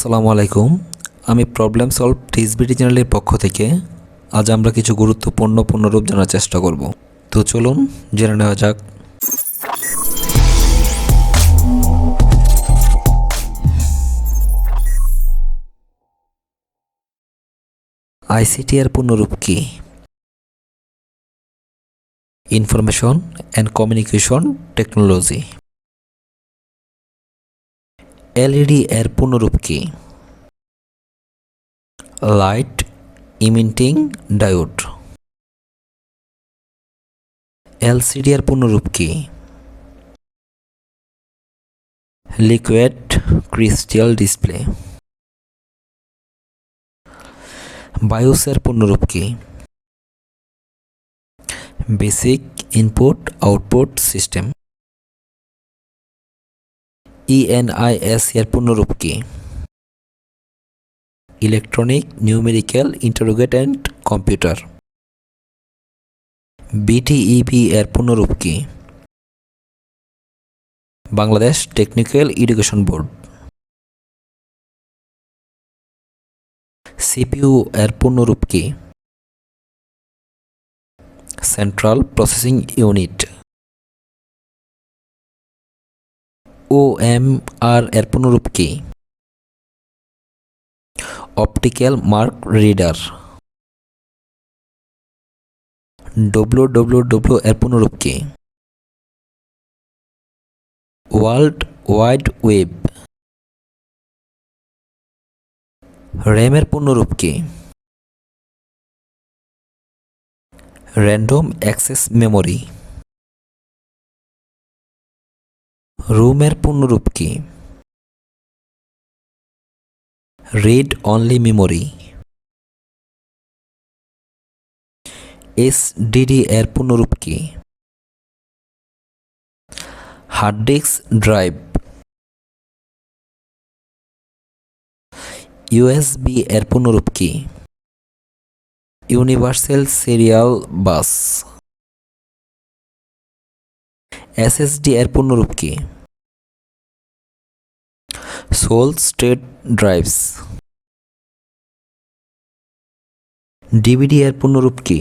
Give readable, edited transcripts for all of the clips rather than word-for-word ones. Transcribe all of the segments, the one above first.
আসসালামু আলাইকুম। আমি প্রবলেম সলভ TechBD চ্যানেলের পক্ষ থেকে আজ আমরা কিছু গুরুত্বপূর্ণ পুনরূপ জানার চেষ্টা করব। তো চলুন জেনে নেওয়া যাক। আইসিটি এর পূর্ণরূপ কি? Information and communication technology. LED এর পূর্ণরূপ কি? Light emitting diode. এলসিডি এর পূর্ণরূপ কি? Liquid crystal display. বায়োস এর পূর্ণরূপ কি? Basic input output system. ENIS এর পূর্ণরূপ কি? Electronic numerical interrogate and computer. BTEB এর পূর্ণরূপ কি? Bangladesh technical education board. CPU এর পূর্ণরূপ কি? Central processing unit. ওএমআর এর পূর্ণরূপ কি? Optical mark reader. ডব্লিউডব্লিউডব্লিউ এর পূর্ণরূপ কি? World wide web. র্যাম এর পূর্ণরূপ কি? Random access memory. রুম এর পূর্ণরূপ কি? Read only memory. এসডিডি এর পূর্ণরূপ কি? Hard disk drive. ইউএসবি এর পূর্ণরূপ কি? Universal serial bus. এসএসডি এর পূর্ণরূপ কি? Soul state drives. ডিভিডি এর পূর্ণরূপ কি?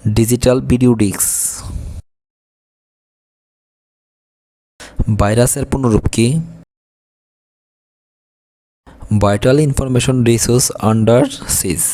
Digital video disk. ভাইরাসের পূর্ণরূপ কি? ভাইটাল ইনফরমেশন রিসোর্স আন্ডার সিজ।